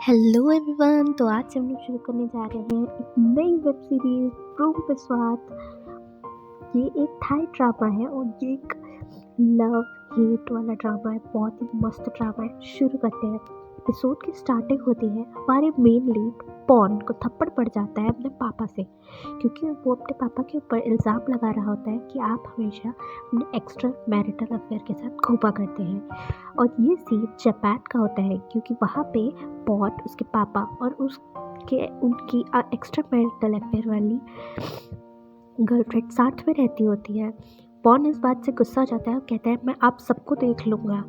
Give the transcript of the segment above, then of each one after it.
Hello everyone. तो आज से हम लोग शुरू करने जा रहे हैं एक नई वेब सीरीज प्रूव विश्वास। ये एक थाई ड्रामा है और ये एक लव हेट वाला ड्रामा है। बहुत ही मस्त ड्रामा है। शुरू करते हैं। एपिसोड की स्टार्टिंग होती है, हमारे मेन लीड पॉन को थप्पड़ पड़ जाता है अपने पापा से, क्योंकि वो अपने पापा के ऊपर इल्ज़ाम लगा रहा होता है कि आप हमेशा अपने एक्स्ट्रा मैरिटल अफेयर के साथ घूमा करते हैं। और ये सीन जापान का होता है, क्योंकि वहाँ पे पॉन, उसके पापा और उनकी एक्स्ट्रा मैरिटल अफेयर वाली गर्लफ्रेंड साथ में रहती होती है। पॉन इस बात से गुस्सा हो जाता है और कहता है मैं आप सबको देख लूँगा।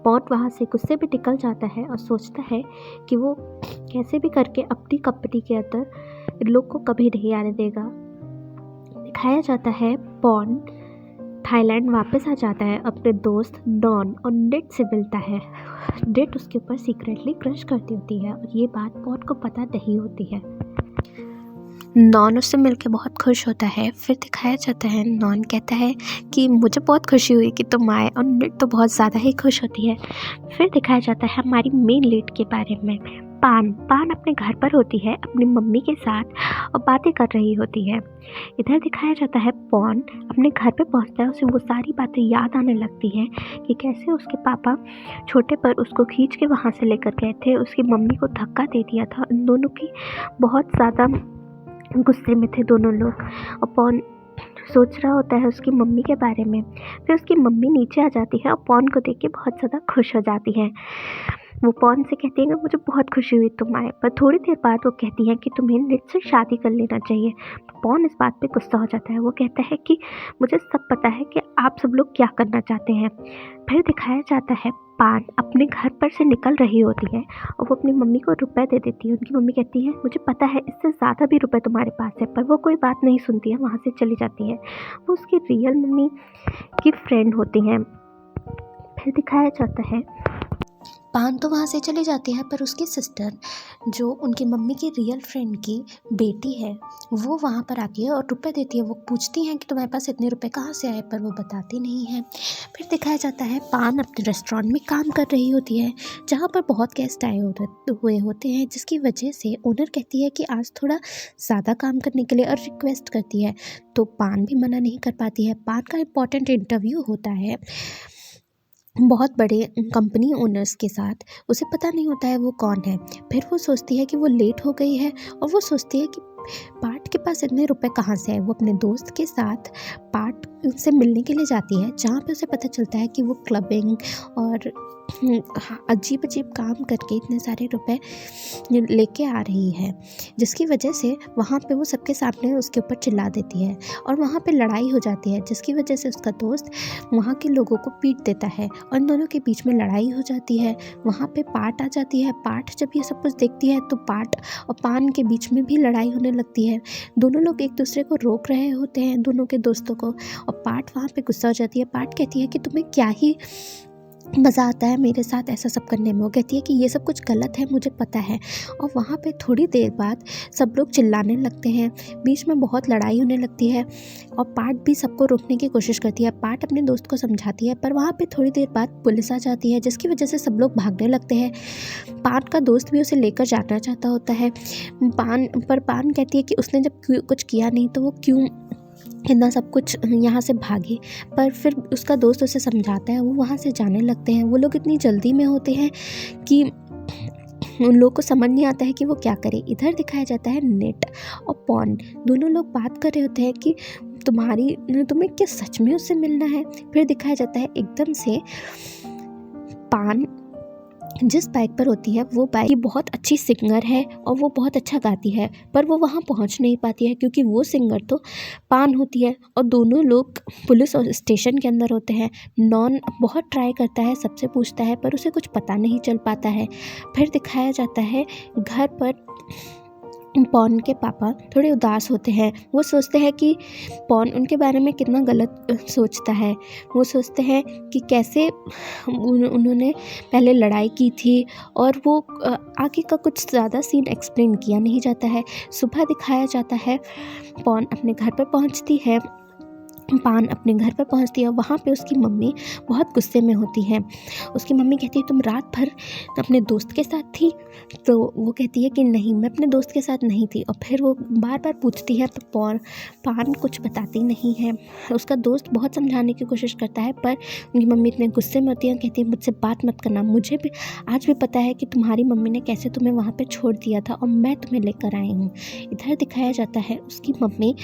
पॉन वहाँ से गुस्से में निकल जाता है और सोचता है कि वो कैसे भी करके अपनी कंपनी के अंदर इन लोग को कभी नहीं आने देगा। दिखाया जाता है पॉन थाईलैंड वापस आ जाता है, अपने दोस्त नॉन और नेट से मिलता है। नेट उसके ऊपर सीक्रेटली क्रश करती होती है और ये बात पॉन को पता नहीं होती है। नॉन उससे मिलके बहुत खुश होता है। फिर दिखाया जाता है नॉन कहता है कि मुझे बहुत खुशी हुई कि तुम आए, और नेट तो बहुत ज़्यादा ही खुश होती है। फिर दिखाया जाता है हमारी मेन लीड के बारे में। पान अपने घर पर होती है अपनी मम्मी के साथ और बातें कर रही होती है। इधर दिखाया जाता है पॉन अपने घर पे पहुंचता है, उसे वो सारी बातें याद आने लगती हैं कि कैसे उसके पापा छोटे पर उसको खींच के वहाँ से लेकर गए थे, उसकी मम्मी को धक्का दे दिया था। इन दोनों की बहुत ज़्यादा गुस्से में थे दोनों लोग। और पॉन सोच रहा होता है उसकी मम्मी के बारे में। फिर उसकी मम्मी नीचे आ जाती है और पॉन को देख के बहुत ज़्यादा खुश हो जाती है। वो पॉन से कहती है कि मुझे बहुत खुशी हुई तुम आए, पर थोड़ी देर बाद वो कहती है कि तुम्हें नेट से शादी कर लेना चाहिए। तो पॉन इस बात पे गुस्सा हो जाता है। वो कहता है कि मुझे सब पता है कि आप सब लोग क्या करना चाहते हैं। फिर दिखाया जाता है पान अपने घर पर से निकल रही होती है और वो अपनी मम्मी को रुपए दे देती है। उनकी मम्मी कहती है मुझे पता है इससे ज़्यादा भी रुपए तुम्हारे पास है, पर वो कोई बात नहीं सुनती है, वहाँ से चली जाती है। वो उसकी रियल मम्मी की फ्रेंड होती हैं। फिर दिखाया जाता है पान तो वहाँ से चली जाती है, पर उसकी सिस्टर जो उनकी मम्मी की रियल फ्रेंड की बेटी है वो वहाँ पर आती है और रुपए देती है। वो पूछती हैं कि तुम्हारे पास इतने रुपए कहाँ से आए, पर वो बताती नहीं है। फिर दिखाया जाता है पान अपने रेस्टोरेंट में काम कर रही होती है, जहाँ पर बहुत गेस्ट आए हुए होते हैं, जिसकी वजह से ओनर कहती है कि आज थोड़ा ज़्यादा काम करने के लिए और रिक्वेस्ट करती है। तो पान भी मना नहीं कर पाती है। पान का इम्पोर्टेंट इंटरव्यू होता है बहुत बड़े कंपनी ओनर्स के साथ। उसे पता नहीं होता है वो कौन है। फिर वो सोचती है कि वो लेट हो गई है और वो सोचती है कि पार्ट के पास इतने रुपए कहाँ से आए। वो अपने दोस्त के साथ पार्ट से मिलने के लिए जाती है, जहाँ पे उसे पता चलता है कि वो क्लबिंग और अजीब अजीब काम करके इतने सारे रुपए लेके आ रही है, जिसकी वजह से वहाँ पे वो सबके सामने उसके ऊपर चिल्ला देती है और वहाँ पे लड़ाई हो जाती है, जिसकी वजह से उसका दोस्त वहाँ के लोगों को पीट देता है और इन दोनों के बीच में लड़ाई हो जाती है। वहाँ पे पार्ट आ जाती है। पार्ट जब ये सब कुछ देखती है तो पार्ट और पान के बीच में भी लड़ाई होने लगती है। दोनों लोग एक दूसरे को रोक रहे होते हैं, दोनों के दोस्तों को, और पार्ट वहाँ पे गुस्सा हो जाती है। पार्ट कहती है कि तुम्हें क्या ही मज़ा आता है मेरे साथ ऐसा सब करने में। वो कहती है कि ये सब कुछ गलत है, मुझे पता है। और वहाँ पे थोड़ी देर बाद सब लोग चिल्लाने लगते हैं, बीच में बहुत लड़ाई होने लगती है और पार्ट भी सबको रोकने की कोशिश करती है। पार्ट अपने दोस्त को समझाती है, पर वहाँ पे थोड़ी देर बाद पुलिस आ जाती है, जिसकी वजह से सब लोग भागने लगते हैं। पान का दोस्त भी उसे लेकर जाना चाहता होता है। पान कहती है कि उसने जब कुछ किया नहीं तो वो क्यों इतना सब कुछ यहाँ से भागे। पर फिर उसका दोस्त उसे समझाता है, वो वहाँ से जाने लगते हैं। वो लोग इतनी जल्दी में होते हैं कि उन लोगों को समझ नहीं आता है कि वो क्या करे। इधर दिखाया जाता है नेट और पॉन, दोनों लोग बात कर रहे होते हैं कि तुम्हें क्या सच में उससे मिलना है। फिर दिखाया जाता है एकदम से पान जिस बाइक पर होती है वो बाइक बहुत अच्छी सिंगर है और वो बहुत अच्छा गाती है, पर वो वहाँ पहुँच नहीं पाती है क्योंकि वो सिंगर तो पान होती है और दोनों लोग पुलिस और स्टेशन के अंदर होते हैं। नॉन बहुत ट्राई करता है, सबसे पूछता है, पर उसे कुछ पता नहीं चल पाता है। फिर दिखाया जाता है घर पर पॉन के पापा थोड़े उदास होते हैं। वो सोचते हैं कि पॉन उनके बारे में कितना गलत सोचता है। वो सोचते हैं कि कैसे उन्होंने पहले लड़ाई की थी, और वो आगे का कुछ ज़्यादा सीन एक्सप्लेन किया नहीं जाता है। सुबह दिखाया जाता है पॉन अपने घर पर पहुंचती है पान अपने घर पर पहुंचती है। वहाँ पे उसकी मम्मी बहुत गुस्से में होती है। उसकी मम्मी कहती है तुम रात भर अपने दोस्त के साथ थी? तो वो कहती है कि नहीं, मैं अपने दोस्त के साथ नहीं थी। और फिर वो बार बार पूछती है तो पान कुछ बताती नहीं है। उसका दोस्त बहुत समझाने की कोशिश करता है पर उनकी मम्मी इतने गुस्से में होती है, कहती है मुझसे बात मत करना, मुझे भी आज भी पता है कि तुम्हारी मम्मी ने कैसे तुम्हें वहाँ पर छोड़ दिया था और मैं तुम्हें लेकर आई हूँ। इधर दिखाया जाता है उसकी मम्मी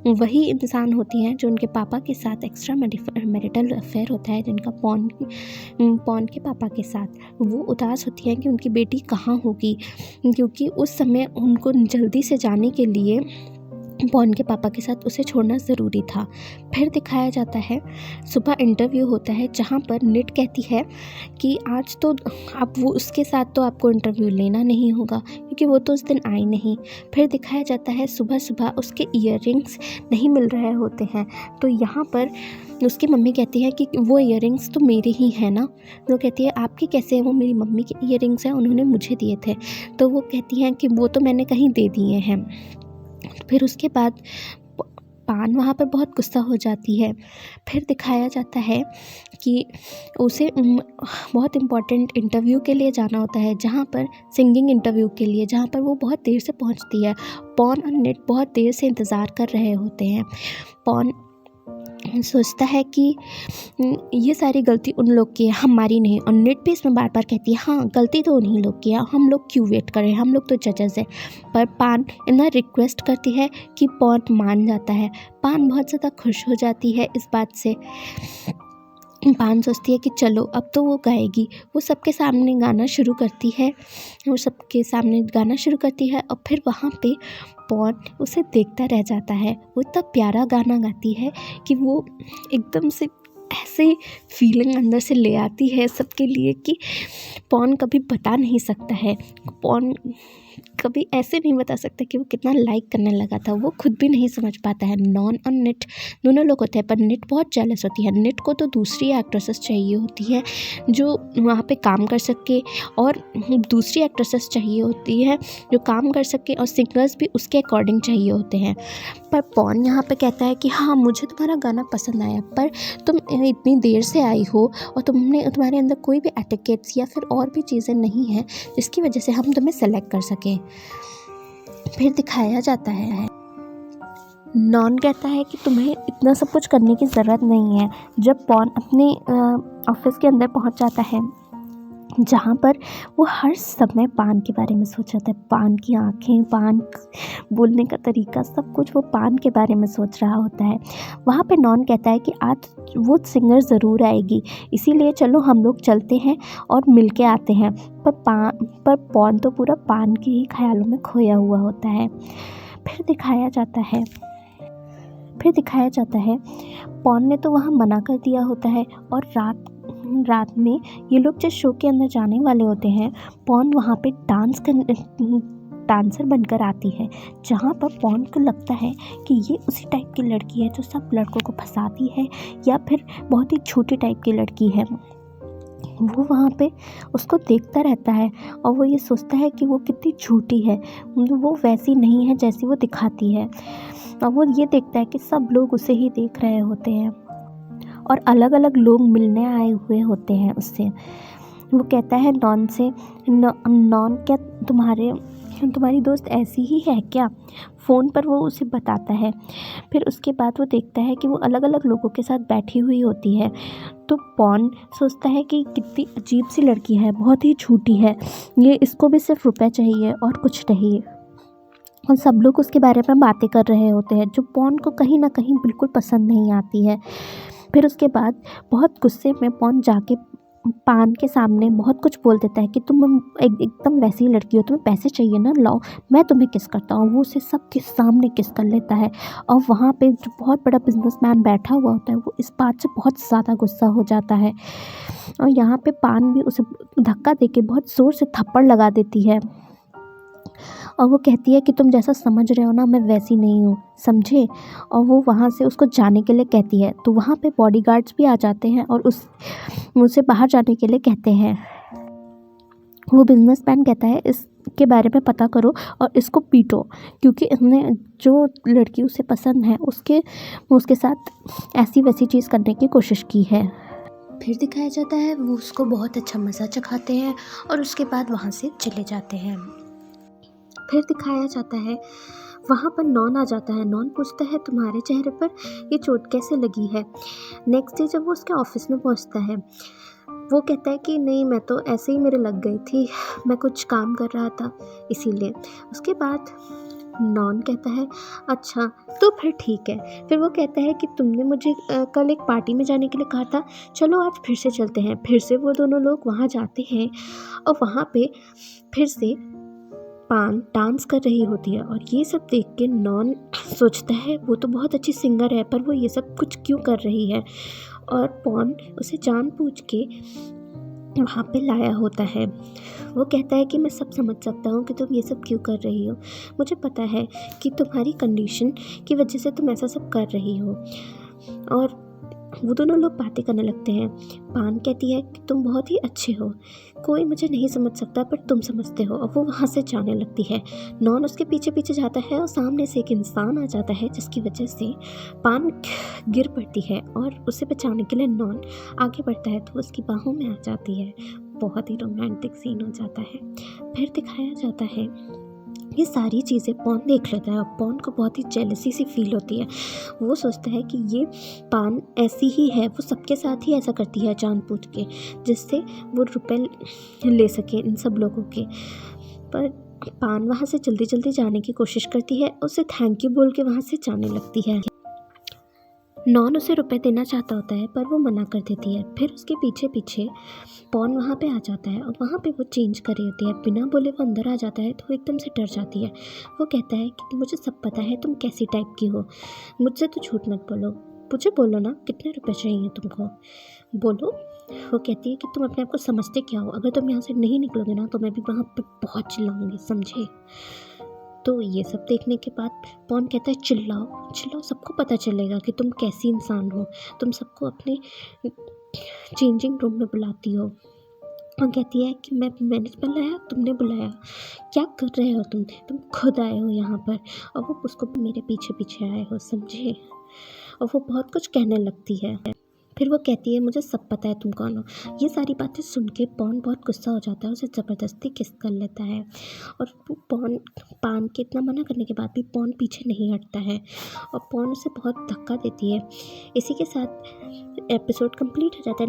वही इंसान होती हैं जो उनके पापा के साथ एक्स्ट्रा मैरिटल अफेयर होता है, जिनका पॉन के पापा के साथ। वो उदास होती हैं कि उनकी बेटी कहाँ होगी, क्योंकि उस समय उनको जल्दी से जाने के लिए पॉन के पापा के साथ उसे छोड़ना ज़रूरी था। फिर दिखाया जाता है सुबह इंटरव्यू होता है जहाँ पर निट कहती है कि आज तो अब वो उसके साथ तो आपको इंटरव्यू लेना नहीं होगा क्योंकि वो तो उस दिन आई नहीं। फिर दिखाया जाता है सुबह सुबह उसके ईयररिंग्स नहीं मिल रहे होते हैं। तो यहाँ पर उसकी मम्मी कहती है कि वो ईयररिंग्स तो मेरे ही हैं ना। वो कहती है आपके कैसे हैं? वो मेरी मम्मी के ईयररिंग्स हैं, उन्होंने मुझे दिए थे। तो वो कहती हैं कि वो तो मैंने कहीं दे दिए हैं। फिर उसके बाद पान वहाँ पर बहुत गुस्सा हो जाती है। फिर दिखाया जाता है कि उसे बहुत इम्पॉर्टेंट इंटरव्यू के लिए जाना होता है, जहाँ पर सिंगिंग इंटरव्यू के लिए, जहाँ पर वो बहुत देर से पहुँचती है। पॉन और निट बहुत देर से इंतज़ार कर रहे होते हैं। पॉन सोचता है कि ये सारी गलती उन लोग की है, हमारी नहीं। और निट भी इसमें बार बार कहती है हाँ गलती तो उन्हीं लोग की है, हम लोग क्यों वेट करें, हम लोग तो जजेस हैं। पर पान इतना रिक्वेस्ट करती है कि पॉन मान जाता है। पान बहुत ज़्यादा खुश हो जाती है इस बात से। पान सोचती है कि चलो अब तो वो गाएगी। वो सबके सामने गाना शुरू करती है और फिर वहाँ पे पॉन उसे देखता रह जाता है। वो इतना प्यारा गाना गाती है कि वो एकदम से ऐसे फीलिंग अंदर से ले आती है सबके लिए कि पॉन कभी बता नहीं सकता है। पॉन कभी ऐसे नहीं बता सकता कि वो कितना लाइक करने लगा था, वो खुद भी नहीं समझ पाता है। नॉन और निट दोनों लोग होते हैं पर निट बहुत जेलस होती है। निट को तो दूसरी एक्ट्रेसेस चाहिए होती है जो वहाँ पे काम कर सके, और दूसरी एक्ट्रेसेस चाहिए होती है जो काम कर सके, और सिंगर्स भी उसके अकॉर्डिंग चाहिए होते हैं। पर पॉन यहाँ पे कहता है कि हाँ मुझे तुम्हारा गाना पसंद आया, पर तुम इतनी देर से आई हो और तुम्हारे अंदर कोई भी एटिकेट्स या फिर और भी चीज़ें नहीं हैं जिसकी वजह से हम तुम्हें सेलेक्ट कर सकें। फिर दिखाया जाता है नॉन कहता है कि तुम्हें इतना सब कुछ करने की ज़रूरत नहीं है। जब पॉन अपने ऑफिस के अंदर पहुंच जाता है जहाँ पर वो हर समय पान के बारे में सोच रहा था, पान की आँखें, पान बोलने का तरीका, सब कुछ वो पान के बारे में सोच रहा होता है। वहाँ पे नॉन कहता है कि आज वो सिंगर ज़रूर आएगी, इसीलिए चलो हम लोग चलते हैं और मिल के आते हैं। पर पॉन तो पूरा पान के ही ख्यालों में खोया हुआ होता है। फिर दिखाया जाता है पॉन ने तो वहाँ मना कर दिया होता है, और रात में ये लोग जिस शो के अंदर जाने वाले होते हैं, पॉन वहाँ पे डांसर बनकर आती है, जहाँ पर पॉन को लगता है कि ये उसी टाइप की लड़की है जो सब लड़कों को फंसाती है, या फिर बहुत ही छोटी टाइप की लड़की है। वो वहाँ पे उसको देखता रहता है और वो ये सोचता है कि वो कितनी झूठी है, वो वैसी नहीं है जैसी वो दिखाती है। और वो ये देखता है कि सब लोग उसे ही देख रहे होते हैं और अलग अलग लोग मिलने आए हुए होते हैं उससे। वो कहता है नॉन से, नॉन क्या तुम्हारी दोस्त ऐसी ही है क्या? फ़ोन पर वो उसे बताता है। फिर उसके बाद वो देखता है कि वो अलग अलग लोगों के साथ बैठी हुई होती है। तो पॉन सोचता है कि कितनी अजीब सी लड़की है, बहुत ही झूठी है, ये इसको भी सिर्फ रुपए चाहिए और कुछ नहीं। और सब लोग उसके बारे में बातें कर रहे होते हैं जो पॉन को कहीं ना कहीं बिल्कुल पसंद नहीं आती है। फिर उसके बाद बहुत गुस्से में पॉन जाके पान के सामने बहुत कुछ बोल देता है कि तुम एकदम वैसी ही लड़की हो, तुम्हें पैसे चाहिए ना, लाओ मैं तुम्हें किस करता हूँ। वो उसे सबके सामने किस कर लेता है, और वहाँ पे जो बहुत बड़ा बिजनेसमैन बैठा हुआ होता है वो इस बात से बहुत ज़्यादा गुस्सा हो जाता है। और यहाँ पे पान भी उसे धक्का देके बहुत ज़ोर से थप्पड़ लगा देती है, और वो कहती है कि तुम जैसा समझ रहे हो ना मैं वैसी नहीं हूँ, समझे। और वो वहाँ से उसको जाने के लिए कहती है। तो वहाँ पे बॉडीगार्ड्स भी आ जाते हैं और उसे बाहर जाने के लिए कहते हैं। वो बिजनेसमैन कहता है इसके बारे में पता करो और इसको पीटो, क्योंकि इसने जो लड़की उसे पसंद है उसके साथ ऐसी वैसी चीज़ करने की कोशिश की है। फिर दिखाया जाता है वो उसको बहुत अच्छा मज़ा चखाते हैं और उसके बाद वहाँ से चले जाते हैं। फिर दिखाया जाता है वहाँ पर नॉन आ जाता है। नॉन पूछता है तुम्हारे चेहरे पर ये चोट कैसे लगी है। नेक्स्ट डे जब वो उसके ऑफिस में पहुँचता है, वो कहता है कि नहीं, मैं तो ऐसे ही मेरे लग गई थी, मैं कुछ काम कर रहा था इसीलिए। उसके बाद नॉन कहता है अच्छा तो फिर ठीक है। फिर वो कहता है कि तुमने मुझे कल एक पार्टी में जाने के लिए कहा था, चलो आज फिर से चलते हैं। फिर से वो दोनों लोग वहाँ जाते हैं और वहाँ पे फिर से पान डांस कर रही होती है। और ये सब देख के नॉन सोचता है वो तो बहुत अच्छी सिंगर है, पर वो ये सब कुछ क्यों कर रही है। और पॉन उसे जानबूझ के वहाँ पे लाया होता है। वो कहता है कि मैं सब समझ सकता हूँ कि तुम ये सब क्यों कर रही हो, मुझे पता है कि तुम्हारी कंडीशन की वजह से तुम ऐसा सब कर रही हो। और वो दोनों लोग बातें करने लगते हैं। पान कहती है कि तुम बहुत ही अच्छे हो, कोई मुझे नहीं समझ सकता पर तुम समझते हो। और वो वहाँ से जाने लगती है। नॉन उसके पीछे पीछे जाता है और सामने से एक इंसान आ जाता है जिसकी वजह से पान गिर पड़ती है और उसे बचाने के लिए नॉन आगे बढ़ता है तो उसकी बाहों में आ जाती है। बहुत ही रोमांटिक सीन हो जाता है। फिर दिखाया जाता है ये सारी चीज़ें पॉन देख लेता है और पॉन को बहुत ही जेलसी सी फील होती है। वो सोचता है कि ये पान ऐसी ही है, वो सबके साथ ही ऐसा करती है जानबूझ के, जिससे वो रुपए ले सके इन सब लोगों के। पर पान वहाँ से जल्दी जल्दी जाने की कोशिश करती है, उसे थैंक यू बोल के वहाँ से जाने लगती है। नॉन उसे रुपए देना चाहता होता है पर वो मना कर देती है। फिर उसके पीछे पीछे पॉन वहाँ पे आ जाता है और वहाँ पे वो चेंज कर रही होती है। बिना बोले वो अंदर आ जाता है तो वो एकदम से डर जाती है। वो कहता है कि मुझे सब पता है तुम कैसी टाइप की हो, मुझसे तो झूठ मत बोलो, मुझे बोलो ना कितने रुपए चाहिए तुमको, बोलो। वो कहती है कि तुम अपने आप को समझते क्या हो, अगर तुम यहाँ से नहीं निकलोगे ना तो मैं भी वहाँ पर बहुत चिल्लाऊंगी, समझे। तो ये सब देखने के बाद पॉन कहता है चिल्लाओ चिल्लाओ, सबको पता चलेगा कि तुम कैसी इंसान हो, तुम सबको अपने चेंजिंग रूम में बुलाती हो। और कहती है कि मैंने बुलाया, तुमने बुलाया, क्या कर रहे हो तुम खुद आए हो यहाँ पर और वो उसको मेरे पीछे पीछे आए हो, समझे। और वो बहुत कुछ कहने लगती है। फिर वो कहती है मुझे सब पता है तुम कौन हो। ये सारी बातें सुन के पॉन बहुत गुस्सा हो जाता है, उसे ज़बरदस्ती किस कर लेता है। और वो पान के इतना मना करने के बाद भी पॉन पीछे नहीं हटता है और पॉन उसे बहुत धक्का देती है। इसी के साथ एपिसोड कंप्लीट हो जाता है।